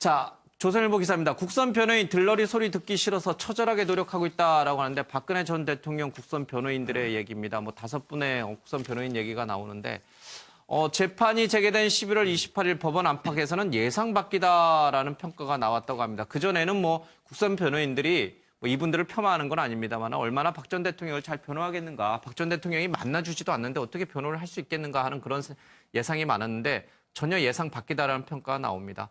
자, 조선일보 기사입니다. 국선 변호인 들러리 소리 듣기 싫어서 처절하게 노력하고 있다라고 하는데 박근혜 전 대통령 국선 변호인들의 얘기입니다. 뭐 5분의 국선 변호인 얘기가 나오는데 재판이 재개된 11월 28일 법원 안팎에서는 예상 밖이다라는 평가가 나왔다고 합니다. 그전에는 뭐 국선 변호인들이 뭐 이분들을 폄하하는 건 아닙니다만 얼마나 박 전 대통령을 잘 변호하겠는가, 박 전 대통령이 만나주지도 않는데 어떻게 변호를 할 수 있겠는가 하는 그런 예상이 많았는데 전혀 예상 밖이다라는 평가가 나옵니다.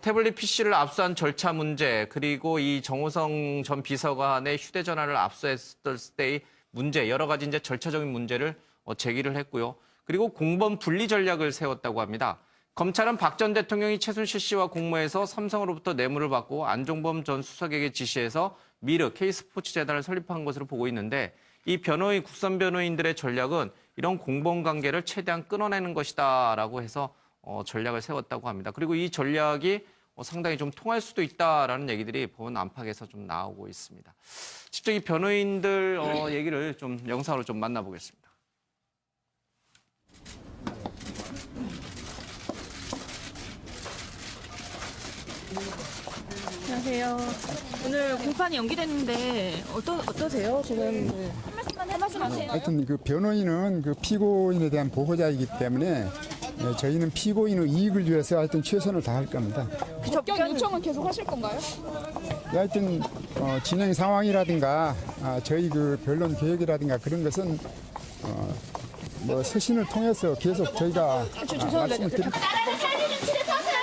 태블릿 PC를 압수한 절차 문제, 그리고 이 정호성 전 비서관의 휴대전화를 압수했을 때의 문제, 여러 가지 이제 절차적인 문제를 제기를 했고요. 그리고 공범 분리 전략을 세웠다고 합니다. 검찰은 박 전 대통령이 최순실 씨와 공모해서 삼성으로부터 뇌물을 받고 안종범 전 수석에게 지시해서 미르 K스포츠재단을 설립한 것으로 보고 있는데 이 변호인, 국선 변호인들의 전략은 이런 공범 관계를 최대한 끊어내는 것이다라고 해서 전략을 세웠다고 합니다. 그리고 이 전략이 상당히 좀 통할 수도 있다라는 얘기들이 법원 안팎에서 좀 나오고 있습니다. 직접 이 변호인들 얘기를 좀 영상으로 좀 만나보겠습니다. 안녕하세요. 오늘 공판이 연기됐는데 어떠세요? 지금 한 말씀 하세요. 하여튼 그 변호인은 그 피고인에 대한 보호자이기 때문에 저희는 피고인의 이익을 위해서 하여튼 최선을 다할 겁니다. 그 접견 요청은 계속 하실 건가요? 하여튼 진행 상황이라든가 저희 그 변론 계획이라든가 그런 것은 뭐 서신을 통해서 계속 저희가 말씀을 드립니다. 나라를 살리는 길에 서세요!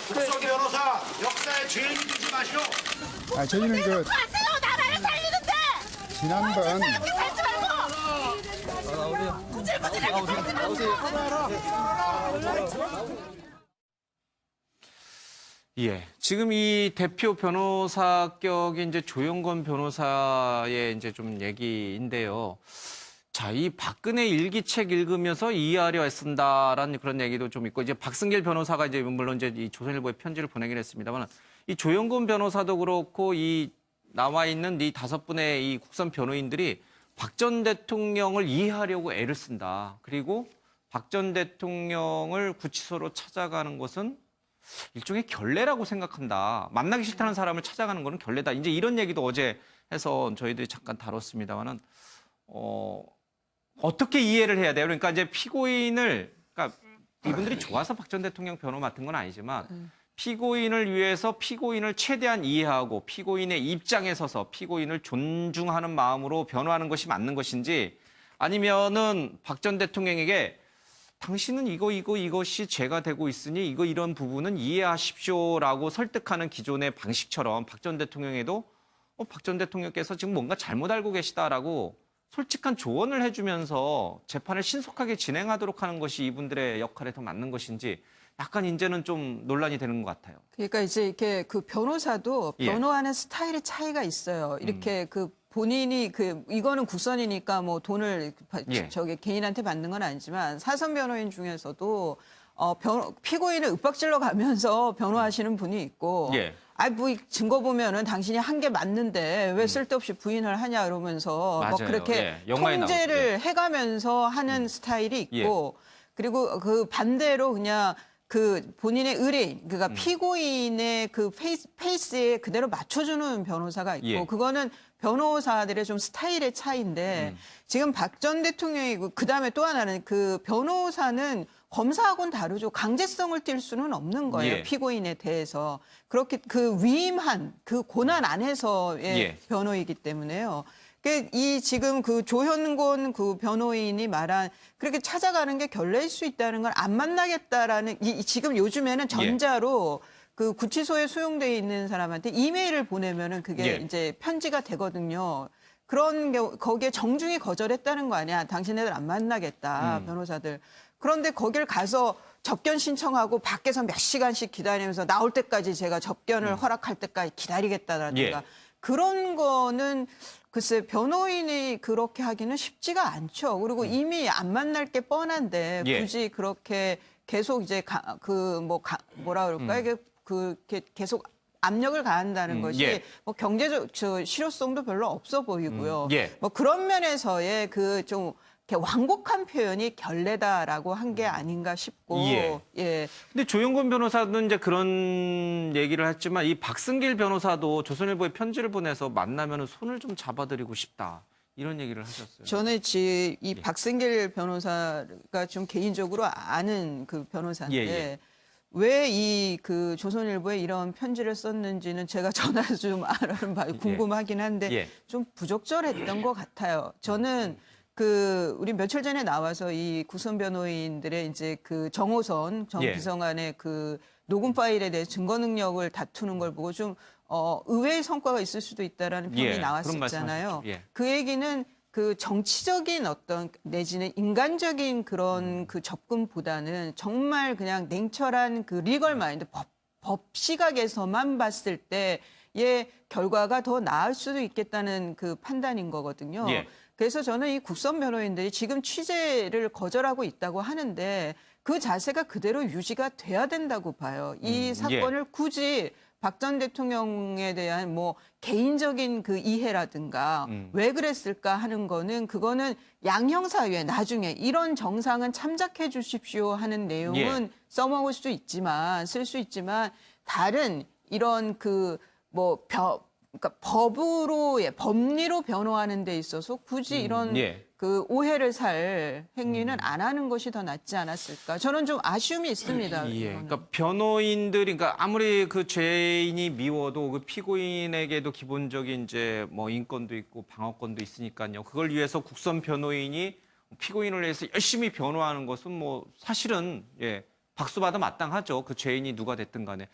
국선 변호사 역사에 죄인 되지 마시오. 저희는 그 가세요! 나라를 살리는데! 지난번 이렇게 살지 말고! 구질구질하게 살지 말고! 예, 지금 이 대표 변호사격이 이제 조영건 변호사의 이제 좀 얘기인데요. 자, 이 박근혜 일기책 읽으면서 이해하려 애쓴다라는 그런 얘기도 좀 있고, 이제 박승길 변호사가 이제 물론 이제 이 조선일보에 편지를 보내긴 했습니다만, 이 조영건 변호사도 그렇고 이 나와 있는 이 5분의 이 국선 변호인들이 박 전 대통령을 이해하려고 애를 쓴다. 그리고 박 전 대통령을 구치소로 찾아가는 것은 일종의 결례라고 생각한다. 만나기 싫다는 사람을 찾아가는 거는 결례다. 이제 이런 얘기도 어제 해서 저희들이 잠깐 다뤘습니다만은 어떻게 이해를 해야 돼요? 그러니까 이제 피고인을, 그러니까 이분들이 좋아서 박 전 대통령 변호 맡은 건 아니지만 피고인을 위해서 피고인을 최대한 이해하고 피고인의 입장에 서서 피고인을 존중하는 마음으로 변호하는 것이 맞는 것인지 아니면은 박 전 대통령에게 당신은 이것이 죄가 되고 있으니 이런 부분은 이해하십시오라고 설득하는 기존의 방식처럼 박 전 대통령에도 박 전 대통령께서 지금 뭔가 잘못 알고 계시다라고 솔직한 조언을 해주면서 재판을 신속하게 진행하도록 하는 것이 이분들의 역할에 더 맞는 것인지 약간 이제는 좀 논란이 되는 것 같아요. 그러니까 이제 이렇게 그 변호사도 예. 변호하는 스타일의 차이가 있어요. 이렇게 그 본인이 이거는 국선이니까 뭐 돈을 예. 저기 개인한테 받는 건 아니지만 사선 변호인 중에서도 피고인을 윽박질러 가면서 변호하시는 분이 있고 예. 뭐 증거 보면은 당신이 한 게 맞는데 왜 쓸데없이 부인을 하냐 이러면서 뭐 맞아요. 그렇게 예. 영화에 통제를 나오죠. 예. 해가면서 하는 스타일이 있고 그리고 그 반대로 그냥 그 본인의 의뢰인, 그러니까 피고인의 그 페이스에 그대로 맞춰주는 변호사가 있고 예. 그거는 변호사들의 좀 스타일의 차이인데 지금 박 전 대통령이고 그다음에 또 하나는 그 변호사는 검사하고는 다르죠. 강제성을 띌 수는 없는 거예요. 예. 피고인에 대해서. 그렇게 그 위임한 그 고난 안에서의 예. 변호이기 때문에요. 이 지금 그 조현곤 그 변호인이 말한 그렇게 찾아가는 게 결례일 수 있다는 걸 안 만나겠다라는 지금 요즘에는 전자로 그 구치소에 수용돼 있는 사람한테 이메일을 보내면은 그게 이제 편지가 되거든요. 그런 거기에 정중히 거절했다는 거 아니야. 당신네들 안 만나겠다 변호사들. 그런데 거길 가서 접견 신청하고 밖에서 몇 시간씩 기다리면서 나올 때까지 제가 접견을 허락할 때까지 기다리겠다라든가 그런 거는 글쎄 변호인이 그렇게 하기는 쉽지가 않죠. 그리고 이미 안 만날 게 뻔한데 굳이 그렇게 계속 이제 뭐라 그럴까 이게 계속 압력을 가한다는 것이 뭐 경제적 실효성도 별로 없어 보이고요. 뭐 그런 면에서의 그 좀 이렇게 완곡한 표현이 결례다라고 한 게 아닌가 싶고 예. 예. 근데 조영건 변호사는 이제 그런 얘기를 했지만 이 박승길 변호사도 조선일보에 편지를 보내서 만나면 손을 좀 잡아드리고 싶다. 이런 얘기를 하셨어요. 저는 이 박승길 변호사가 좀 개인적으로 아는 그 변호사인데 예. 왜 이 그 조선일보에 이런 편지를 썼는지는 제가 전화해서 좀 알아는 봐요. 궁금하긴 한데 예. 좀 부적절했던 것 같아요. 저는 우리 며칠 전에 나와서 이 국선 변호인들의 이제 그 정호선 전 예. 비서관의 그 녹음 파일에 대해 증거 능력을 다투는 걸 보고 좀 의외의 성과가 있을 수도 있다라는 평이 예, 그런 나왔었잖아요. 말씀하셨죠. 예. 그 얘기는 그 정치적인 어떤 내지는 인간적인 그런 그 접근보다는 정말 그냥 냉철한 그 리걸 마인드 법 시각에서만 봤을 때의 결과가 더 나을 수도 있겠다는 그 판단인 거거든요. 예. 그래서 저는 이 국선 변호인들이 지금 취재를 거절하고 있다고 하는데 그 자세가 그대로 유지가 돼야 된다고 봐요. 이 사건을 굳이 박 전 대통령에 대한 뭐 개인적인 그 이해라든가 왜 그랬을까 하는 거는 그거는 양형사유에 나중에 이런 정상은 참작해 주십시오 하는 내용은 써먹을 수 있지만 쓸 수 있지만 다른 이런 그러니까 법리로 변호하는 데 있어서 굳이 이런 그 오해를 살 행위는 안 하는 것이 더 낫지 않았을까. 저는 좀 아쉬움이 있습니다. 예. 이거는. 그러니까 변호인들이, 그러니까 아무리 그 죄인이 미워도 그 피고인에게도 기본적인 이제 뭐 인권도 있고 방어권도 있으니까요. 그걸 위해서 국선 변호인이 피고인을 위해서 열심히 변호하는 것은 뭐 사실은 박수받아 마땅하죠. 그 죄인이 누가 됐든 간에.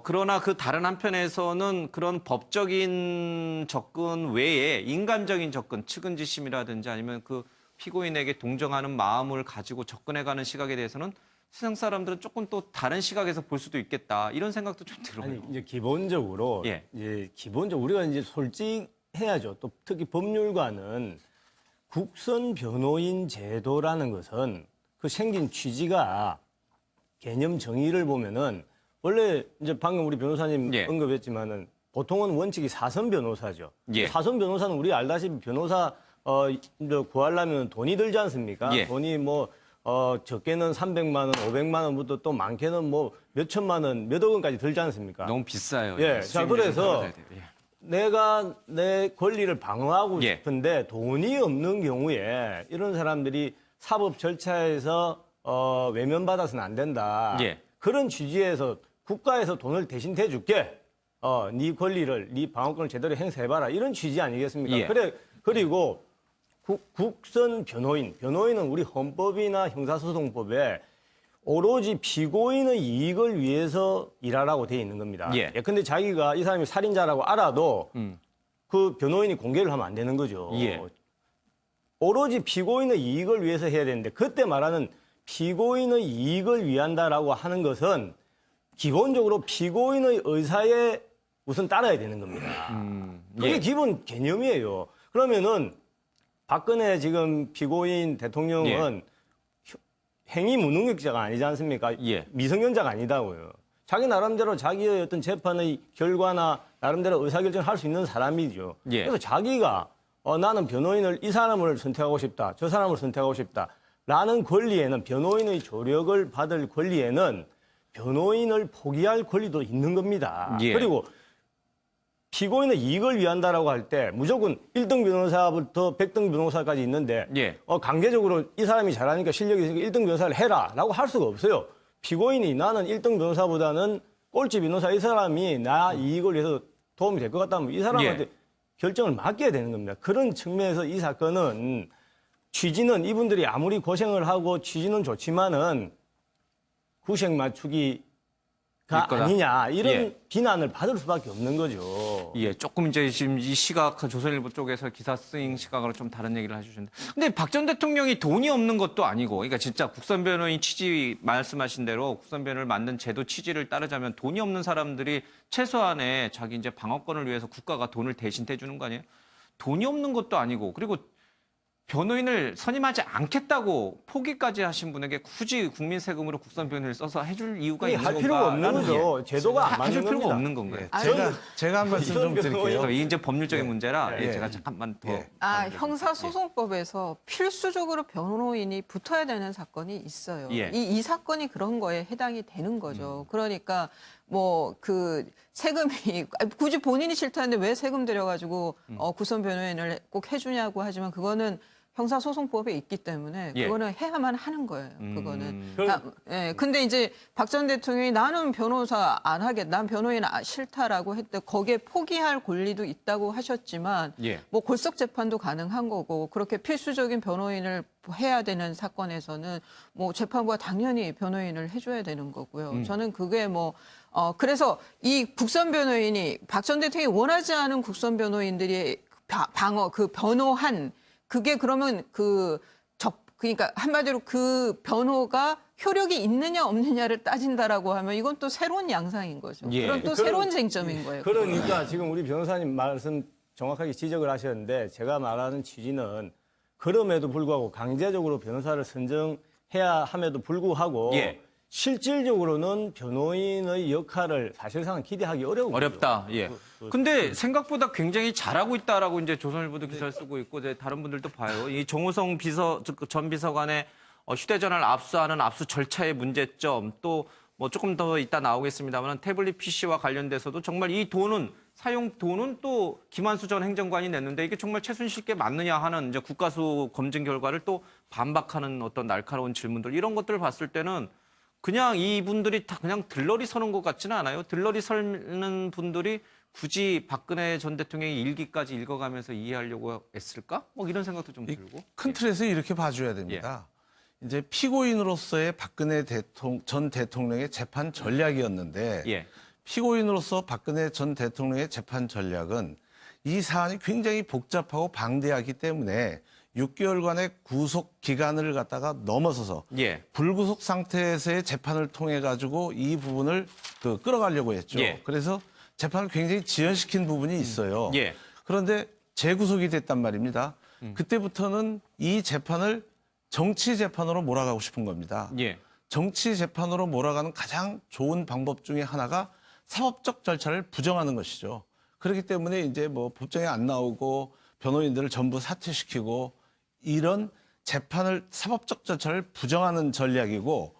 그러나 그 다른 한편에서는 그런 법적인 접근 외에 인간적인 접근, 측은지심이라든지 아니면 그 피고인에게 동정하는 마음을 가지고 접근해가는 시각에 대해서는 세상 사람들은 조금 또 다른 시각에서 볼 수도 있겠다. 이런 생각도 좀 들어요. 아니, 이제 기본적으로, 우리가 이제 솔직해야죠. 또 특히 법률가는 국선 변호인 제도라는 것은 그 생긴 취지가 개념 정의를 보면은 원래 이제 방금 우리 변호사님 언급했지만은 보통은 원칙이 사선 변호사죠. 사선 변호사는 우리 알다시피 변호사 이제 구하려면 돈이 들지 않습니까? 돈이 뭐 적게는 300만 원, 500만 원부터 또 많게는 뭐 몇천만 원, 몇억 원까지 들지 않습니까? 너무 비싸요. 자, 그래서 내가 내 권리를 방어하고 싶은데 돈이 없는 경우에 이런 사람들이 사법 절차에서 외면받아서는 안 된다. 그런 취지에서 국가에서 돈을 대신 대줄게. 네 권리를, 네 방어권을 제대로 행사해봐라. 이런 취지 아니겠습니까? 그리고 국선 변호인은 우리 헌법이나 형사소송법에 오로지 피고인의 이익을 위해서 일하라고 돼 있는 겁니다. 근데 자기가 이 사람이 살인자라고 알아도 그 변호인이 공개를 하면 안 되는 거죠. 오로지 피고인의 이익을 위해서 해야 되는데 그때 말하는 피고인의 이익을 위한다라고 하는 것은 기본적으로 피고인의 의사에 우선 따라야 되는 겁니다. 그게 기본 개념이에요. 그러면은 박근혜 지금 피고인 대통령은 행위 무능력자가 아니지 않습니까? 미성년자가 아니다고요. 자기 나름대로 자기의 어떤 재판의 결과나 나름대로 의사결정을 할 수 있는 사람이죠. 그래서 자기가 나는 변호인을 이 사람을 선택하고 싶다. 저 사람을 선택하고 싶다. 라는 권리에는 변호인의 조력을 받을 권리에는 변호인을 포기할 권리도 있는 겁니다. 그리고 피고인의 이익을 위한다라고 할 때 무조건 1등 변호사부터 100등 변호사까지 있는데 강제적으로 이 사람이 잘하니까 실력이 있으니까 1등 변호사를 해라라고 할 수가 없어요. 피고인이 나는 1등 변호사보다는 꼴찌 변호사 이 사람이 나 이익을 위해서 도움이 될 것 같다면 이 사람한테 결정을 맡겨야 되는 겁니다. 그런 측면에서 이 사건은 취지는 이분들이 아무리 고생을 하고 취지는 좋지만은 구색 맞추기가 아니냐 이런 비난을 받을 수밖에 없는 거죠. 조금 이제 지금 이 시각 조선일보 쪽에서 기사 쓰인 시각으로 좀 다른 얘기를 해주셨는데, 근데 박 전 대통령이 돈이 없는 것도 아니고, 그러니까 진짜 국선 변호인 취지 말씀하신 대로 국선 변호를 만든 제도 취지를 따르자면 돈이 없는 사람들이 최소한의 자기 이제 방어권을 위해서 국가가 돈을 대신 대주는 거 아니에요? 돈이 없는 것도 아니고, 그리고 변호인을 선임하지 않겠다고 포기까지 하신 분에게 굳이 국민 세금으로 국선 변호인을 써서 해줄 이유가 있는 할 건가? 필요가 없는 거죠. 제도가 안 맞는 해줄 필요가 겁니다. 없는 건가요? 제가 한 말씀 좀 드릴게요. 이게 이제 법률적인 문제라 예. 제가 잠깐만 더. 형사소송법에서 필수적으로 변호인이 붙어야 되는 사건이 있어요. 예. 이 사건이 그런 거에 해당이 되는 거죠. 그러니까 뭐 그 세금이 굳이 본인이 싫다는데 왜 세금 들여가지고 국선 변호인을 꼭 해주냐고 하지만 그거는 형사소송법에 있기 때문에 예. 그거는 해야만 하는 거예요. 그거는. 그럼- 근데 이제 박 전 대통령이 나는 변호사 안 하겠다, 난 변호인 싫다라고 했대. 거기에 포기할 권리도 있다고 하셨지만 예. 뭐 골석 재판도 가능한 거고 그렇게 필수적인 변호인을 해야 되는 사건에서는 뭐 재판부가 당연히 변호인을 해줘야 되는 거고요. 저는 그게 뭐 그래서 이 국선 변호인이 박 전 대통령이 원하지 않은 국선 변호인들이 변호한 그게 그러면 그러니까 한마디로 그 변호가 효력이 있느냐 없느냐를 따진다라고 하면 이건 또 새로운 양상인 거죠. 예. 그럼 또 새로운 쟁점인 거예요. 그러니까 지금 우리 변호사님 말씀 정확하게 지적을 하셨는데 제가 말하는 취지는 그럼에도 불구하고 강제적으로 변호사를 선정해야 함에도 불구하고 예. 실질적으로는 변호인의 역할을 사실상 기대하기 어려운 거죠. 어렵다. 예. 근데 생각보다 굉장히 잘하고 있다라고 이제 조선일보도 기사를 쓰고 있고 이제 다른 분들도 봐요. 이 정호성 전 비서관의 휴대전화를 압수하는 압수 절차의 문제점 또 뭐 조금 더 이따 나오겠습니다만 태블릿 PC와 관련돼서도 정말 이 돈은 사용 돈은 또 김한수 전 행정관이 냈는데 이게 정말 최순실께 맞느냐 하는 이제 국가수 검증 결과를 또 반박하는 어떤 날카로운 질문들 이런 것들을 봤을 때는 그냥 이분들이 다 그냥 들러리 서는 것 같지는 않아요. 들러리 서는 분들이 굳이 박근혜 전 대통령의 일기까지 읽어가면서 이해하려고 했을까? 뭐 이런 생각도 좀 들고. 큰 틀에서 이렇게 봐줘야 됩니다. 이제 피고인으로서의 박근혜 전 대통령의 재판 전략이었는데 예. 피고인으로서 박근혜 전 대통령의 재판 전략은 이 사안이 굉장히 복잡하고 방대하기 때문에 6개월간의 구속 기간을 갖다가 넘어서서 예. 불구속 상태에서의 재판을 통해 가지고 이 부분을 끌어가려고 했죠. 예. 그래서 재판을 굉장히 지연시킨 부분이 있어요. 예. 그런데 재구속이 됐단 말입니다. 그때부터는 이 재판을 정치 재판으로 몰아가고 싶은 겁니다. 예. 정치 재판으로 몰아가는 가장 좋은 방법 중에 하나가 사법적 절차를 부정하는 것이죠. 그렇기 때문에 이제 뭐 법정에 안 나오고 변호인들을 전부 사퇴시키고 이런 재판을 사법적 절차를 부정하는 전략이고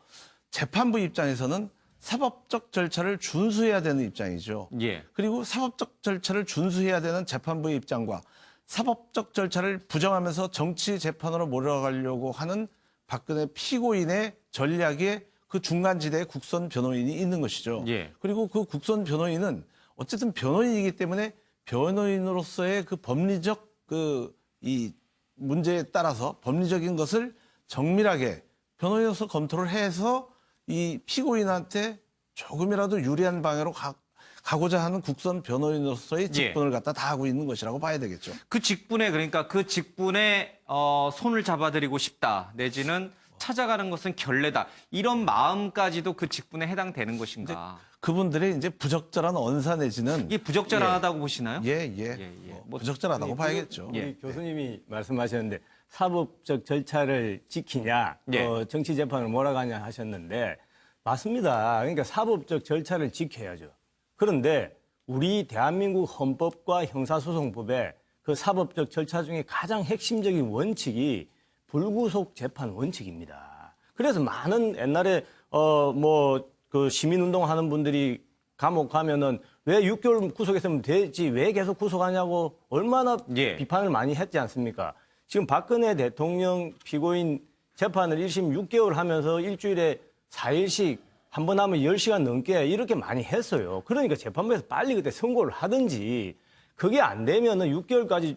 재판부 입장에서는 사법적 절차를 준수해야 되는 입장이죠. 예. 그리고 사법적 절차를 준수해야 되는 재판부의 입장과 사법적 절차를 부정하면서 정치 재판으로 몰아가려고 하는 박근혜 피고인의 전략에 그 중간지대에 국선 변호인이 있는 것이죠. 예. 그리고 그 국선 변호인은 어쨌든 변호인이기 때문에 변호인으로서의 그 법리적 이 문제에 따라서 법리적인 것을 정밀하게 변호인으로서 검토를 해서 이 피고인한테 조금이라도 유리한 방향으로 가고자 하는 국선 변호인으로서의 직분을 갖다 다 하고 있는 것이라고 봐야 되겠죠. 그 직분에 그러니까 그 직분에 손을 잡아드리고 싶다 내지는 찾아가는 것은 결례다 이런 마음까지도 그 직분에 해당되는 것인가? 그분들의 이제 부적절한 언사 내지는 이게 부적절하다고 보시나요? 예. 뭐 부적절하다고 봐야겠죠. 예. 우리 교수님이 말씀하셨는데 사법적 절차를 지키냐, 예. 정치 재판을 몰아가냐 하셨는데 맞습니다. 그러니까 사법적 절차를 지켜야죠. 그런데 우리 대한민국 헌법과 형사소송법에 그 사법적 절차 중에 가장 핵심적인 원칙이 불구속 재판 원칙입니다. 그래서 많은 옛날에 그 시민운동 하는 분들이 감옥 가면은 왜 6개월 구속했으면 되지 왜 계속 구속하냐고 얼마나 예. 비판을 많이 했지 않습니까? 지금 박근혜 대통령 피고인 재판을 1심 6개월 하면서 일주일에 4일씩 한 번 하면 10시간 넘게 이렇게 많이 했어요. 그러니까 재판부에서 빨리 그때 선고를 하든지 그게 안 되면은 6개월까지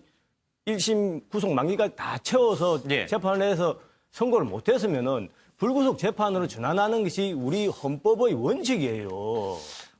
1심 구속 만기까지 다 채워서 예. 재판을 해서 선고를 못 했으면은 불구속 재판으로 전환하는 것이 우리 헌법의 원칙이에요.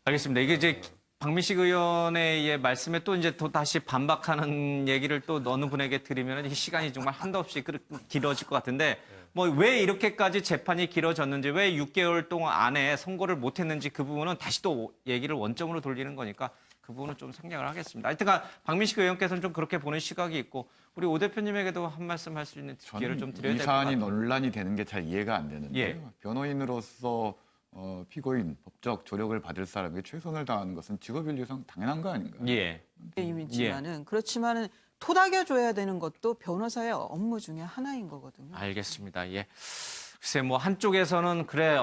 알겠습니다. 이게 이제 박민식 의원의 말씀에 또 이제 또 다시 반박하는 얘기를 또 어느 분에게 드리면 이 시간이 정말 한도 없이 길어질 것 같은데 뭐 왜 이렇게까지 재판이 길어졌는지 왜 6개월 동안 안에 선고를 못 했는지 그 부분은 다시 또 얘기를 원점으로 돌리는 거니까 그 부분은 좀 생략을 하겠습니다. 하여튼간 박민식 의원께서는 좀 그렇게 보는 시각이 있고 우리 오 대표님에게도 한 말씀 할 수 있는 기회를 좀 드려야 이 될 것 같아요. 사안이 논란이 되는 게 잘 이해가 안 되는데요. 예. 변호인으로서 피고인, 법적 조력을 받을 사람에게 최선을 다하는 것은 직업윤리상 당연한 거 아닌가요? 예. 이미지만은 그렇지만은 토닥여 줘야 되는 것도 변호사의 업무 중에 하나인 거거든요. 알겠습니다. 예. 글쎄 뭐 한쪽에서는 그래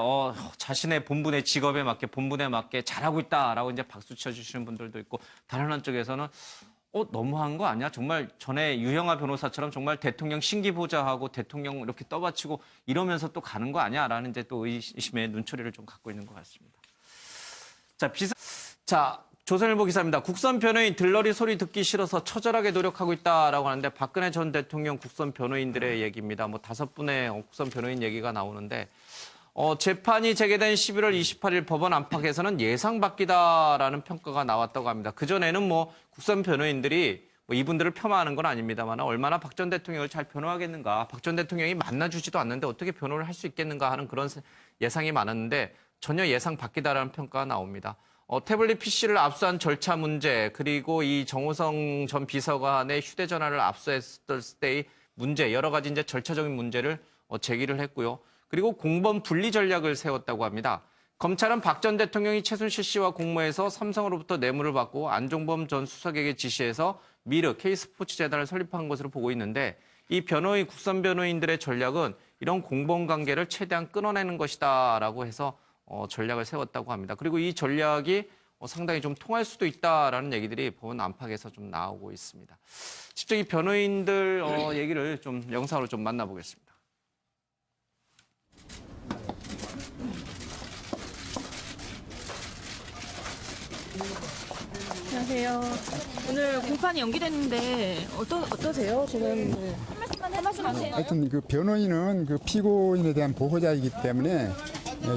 자신의 본분의 직업에 맞게 본분에 맞게 잘하고 있다라고 이제 박수 쳐주시는 분들도 있고 다른 한쪽에서는 너무한 거 아니야? 정말 전에 유형아 변호사처럼 정말 대통령 신기보좌하고 대통령 이렇게 떠받치고 이러면서 또 가는 거 아니야?라는 이제 또 의심의 눈초리를 좀 갖고 있는 것 같습니다. 자, 조선일보 기사입니다. 국선 변호인 들러리 소리 듣기 싫어서 처절하게 노력하고 있다라고 하는데 박근혜 전 대통령 국선 변호인들의 얘기입니다. 뭐 5분의 국선 변호인 얘기가 나오는데 재판이 재개된 11월 28일 법원 안팎에서는 예상 밖이다라는 평가가 나왔다고 합니다. 그전에는 뭐 국선 변호인들이 뭐 이분들을 폄하하는 건 아닙니다만 얼마나 박 전 대통령을 잘 변호하겠는가. 박 전 대통령이 만나주지도 않는데 어떻게 변호를 할 수 있겠는가 하는 그런 예상이 많았는데 전혀 예상 밖이다라는 평가가 나옵니다. 태블릿 PC를 압수한 절차 문제 그리고 이 정호성 전 비서관의 휴대전화를 압수했을 때의 문제 여러 가지 이제 절차적인 문제를 제기를 했고요. 그리고 공범 분리 전략을 세웠다고 합니다. 검찰은 박 전 대통령이 최순실 씨와 공모해서 삼성으로부터 뇌물을 받고 안종범 전 수석에게 지시해서 미르 K스포츠재단을 설립한 것으로 보고 있는데 이 국선 변호인들의 전략은 이런 공범 관계를 최대한 끊어내는 것이다라고 해서 전략을 세웠다고 합니다. 그리고 이 전략이 상당히 좀 통할 수도 있다라는 얘기들이 법원 안팎에서 좀 나오고 있습니다. 직접 이 변호인들 얘기를 좀 영상으로 좀 만나보겠습니다. 안녕하세요. 오늘 공판이 연기됐는데 어떠세요? 지금 한 말씀 하세요. 하여튼 그 변호인은 그 피고인에 대한 보호자이기 때문에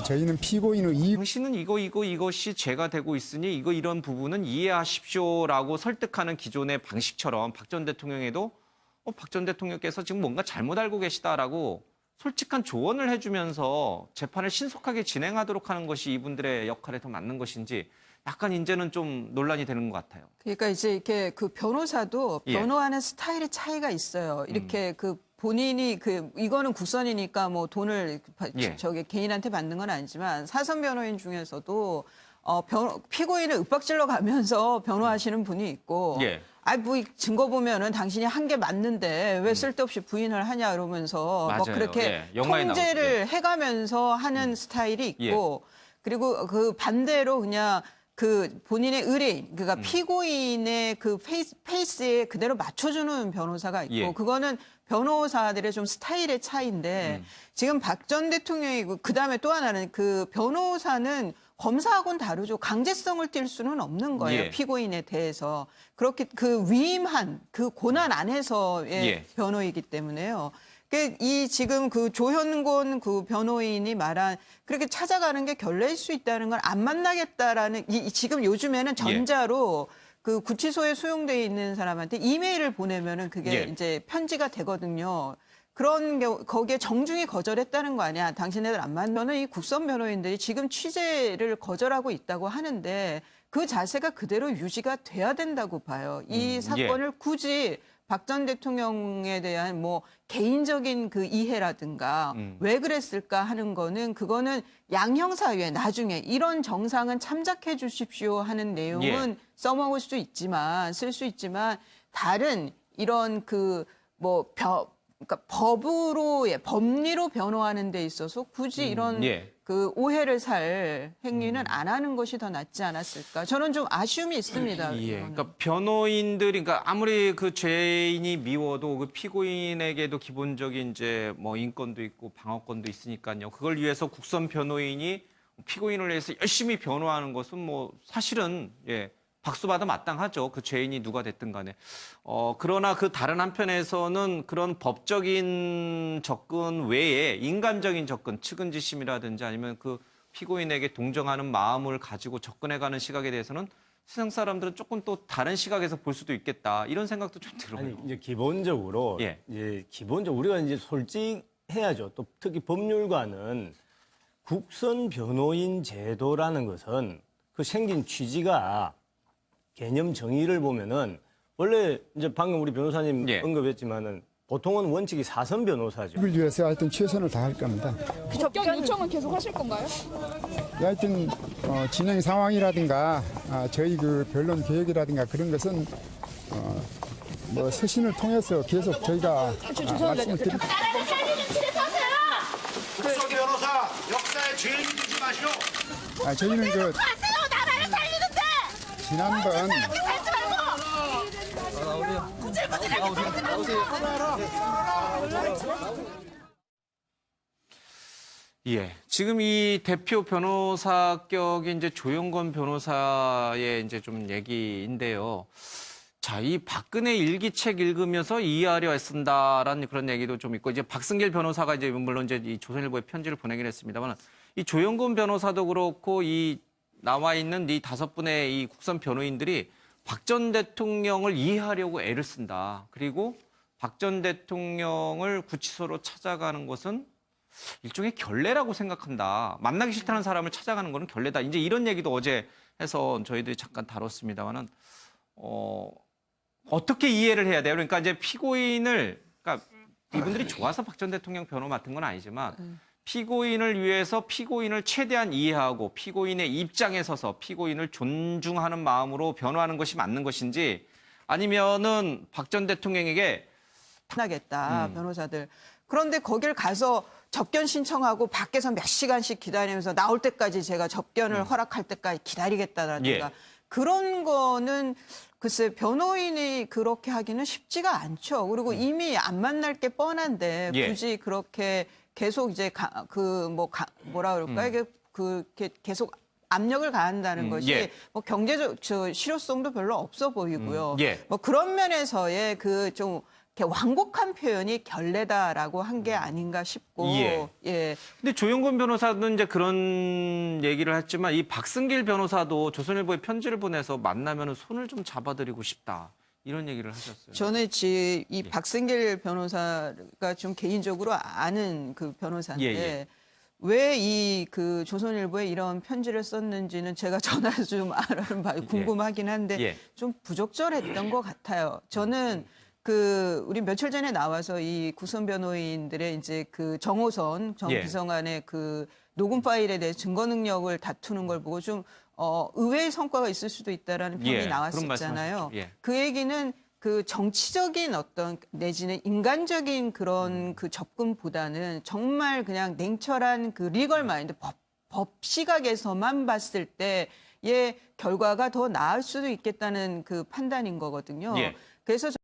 저희는 피고인의 이익 당신은 이것이 죄가 되고 있으니 이런 부분은 이해하십시오라고 설득하는 기존의 방식처럼 박 전 대통령에도 박 전 대통령께서 지금 뭔가 잘못 알고 계시다라고 솔직한 조언을 해주면서 재판을 신속하게 진행하도록 하는 것이 이분들의 역할에 더 맞는 것인지 약간 이제는 좀 논란이 되는 것 같아요. 그러니까 이제 이렇게 그 변호사도 예. 변호하는 스타일의 차이가 있어요. 이렇게 그 본인이 이거는 국선이니까 뭐 돈을 예. 개인한테 받는 건 아니지만 사선 변호인 중에서도 피고인을 윽박질러 가면서 변호하시는 분이 있고 예. 뭐 증거 보면은 당신이 한 게 맞는데 왜 쓸데없이 부인을 하냐 이러면서 뭐 맞아요. 그렇게 예. 영화에 통제를 나오죠. 해가면서 하는 스타일이 있고 그리고 그 반대로 그냥 그 본인의 의뢰인, 그러니까 피고인의 그 페이스에 그대로 맞춰주는 변호사가 있고 예. 그거는 변호사들의 좀 스타일의 차이인데 지금 박 전 대통령이고 그다음에 또 하나는 그 변호사는 검사하고는 다르죠. 강제성을 띌 수는 없는 거예요. 예. 피고인에 대해서. 그렇게 그 위임한 그 고난 안에서의 예. 변호이기 때문에요. 이 지금 그 조현곤 그 변호인이 말한 그렇게 찾아가는 게 결례일 수 있다는 걸 안 만나겠다라는 지금 요즘에는 전자로 그 구치소에 수용돼 있는 사람한테 이메일을 보내면은 그게 예. 이제 편지가 되거든요. 그런 경우 거기에 정중히 거절했다는 거 아니야. 당신네들 안 만나. 저는 이 국선 변호인들이 지금 취재를 거절하고 있다고 하는데 그 자세가 그대로 유지가 돼야 된다고 봐요. 이 사건을 굳이 박 전 대통령에 대한 뭐 개인적인 그 이해라든가 왜 그랬을까 하는 거는 그거는 양형사유에 나중에 이런 정상은 참작해 주십시오 하는 내용은 써먹을 수 있지만 쓸 수 있지만 다른 이런 그러니까 법리로 변호하는 데 있어서 굳이 이런 그 오해를 살 행위는 안 하는 것이 더 낫지 않았을까. 저는 좀 아쉬움이 있습니다. 예. 이거는. 그러니까 변호인들이 그러니까 아무리 그 죄인이 미워도 그 피고인에게도 기본적인 이제 뭐 인권도 있고 방어권도 있으니까요. 그걸 위해서 국선 변호인이 피고인을 위해서 열심히 변호하는 것은 뭐 사실은 박수받아 마땅하죠. 그 죄인이 누가 됐든 간에. 그러나 그 다른 한편에서는 그런 법적인 접근 외에 인간적인 접근, 측은지심이라든지 아니면 그 피고인에게 동정하는 마음을 가지고 접근해가는 시각에 대해서는 세상 사람들은 조금 또 다른 시각에서 볼 수도 있겠다. 이런 생각도 좀 들어요. 아니, 이제 기본적으로 우리가 이제 솔직해야죠. 또 특히 법률가는 국선 변호인 제도라는 것은 그 생긴 취지가 개념 정의를 보면은 원래 이제 방금 우리 변호사님 예. 언급했지만은 보통은 원칙이 사선 변호사죠. 이익을 위해서 하여튼 최선을 다할 겁니다. 접견 요청은 계속 하실 건가요? 하여튼 진행 상황이라든가 저희 그 변론 계획이라든가 그런 것은 뭐 서신을 통해서 계속 저희가 말씀을 드릴 나라를 살리는 길에 서세요. 국선 변호사 역사의 죄인 되지 마시오. 저희는 그 가세요. 나라를 살리는데. 지난번 이렇게 살지 말고. 예. 지금 이 대표 변호사격이 이제 조영건 변호사의 이제 좀 얘기인데요. 자, 이 박근혜 일기책 읽으면서 이해하려 애쓴다라는 그런 얘기도 좀 있고, 이제 박승길 변호사가 이제 물론 이제 이 조선일보에 편지를 보내긴 했습니다만, 이 조영건 변호사도 그렇고 이 나와 있는 이 5분의 이 국선 변호인들이 박 전 대통령을 이해하려고 애를 쓴다. 그리고 박 전 대통령을 구치소로 찾아가는 것은 일종의 결례라고 생각한다. 만나기 싫다는 사람을 찾아가는 거는 결례다. 이제 이런 얘기도 어제 해서 저희들이 잠깐 다뤘습니다만은 어떻게 이해를 해야 돼요? 그러니까 이제 피고인을 그러니까 이분들이 좋아서 박 전 대통령 변호 맡은 건 아니지만 피고인을 위해서 피고인을 최대한 이해하고 피고인의 입장에 서서 피고인을 존중하는 마음으로 변호하는 것이 맞는 것인지 아니면은 박 전 대통령에게 하겠다 변호사들. 그런데 거길 가서 접견 신청하고 밖에서 몇 시간씩 기다리면서 나올 때까지 제가 접견을 허락할 때까지 기다리겠다라든가 예. 그런 거는 글쎄 변호인이 그렇게 하기는 쉽지가 않죠. 그리고 이미 안 만날 게 뻔한데 예. 굳이 그렇게 계속 이제 뭐라 그럴까 이게 그렇게 계속 압력을 가한다는 것이 예. 뭐 경제적 실효성도 별로 없어 보이고요. 예. 뭐 그런 면에서의 그 좀 완곡한 표현이 결례다라고 한 게 아닌가 싶고. 예. 예. 근데 조영건 변호사는 이제 그런 얘기를 했지만 이 박승길 변호사도 조선일보에 편지를 보내서 만나면 손을 좀 잡아드리고 싶다. 이런 얘기를 하셨어요. 저는 이 박승길 변호사가 좀 개인적으로 아는 그 변호사인데 예. 왜 이 그 조선일보에 이런 편지를 썼는지는 제가 전화해서 좀 알아는 봐요. 궁금하긴 한데 예. 좀 부적절했던 것 같아요. 저는 우리 며칠 전에 나와서 이 국선 변호인들의 이제 그 정호선 전 예. 비서관의 그 녹음 파일에 대해 증거 능력을 다투는 걸 보고 좀 의외의 성과가 있을 수도 있다라는 평이 예, 그런 나왔었잖아요. 말씀하셨죠. 예. 그 얘기는 그 정치적인 어떤 내지는 인간적인 그런 그 접근보다는 정말 그냥 냉철한 그 리걸 마인드 법 시각에서만 봤을 때의 결과가 더 나을 수도 있겠다는 그 판단인 거거든요. 예. 그래서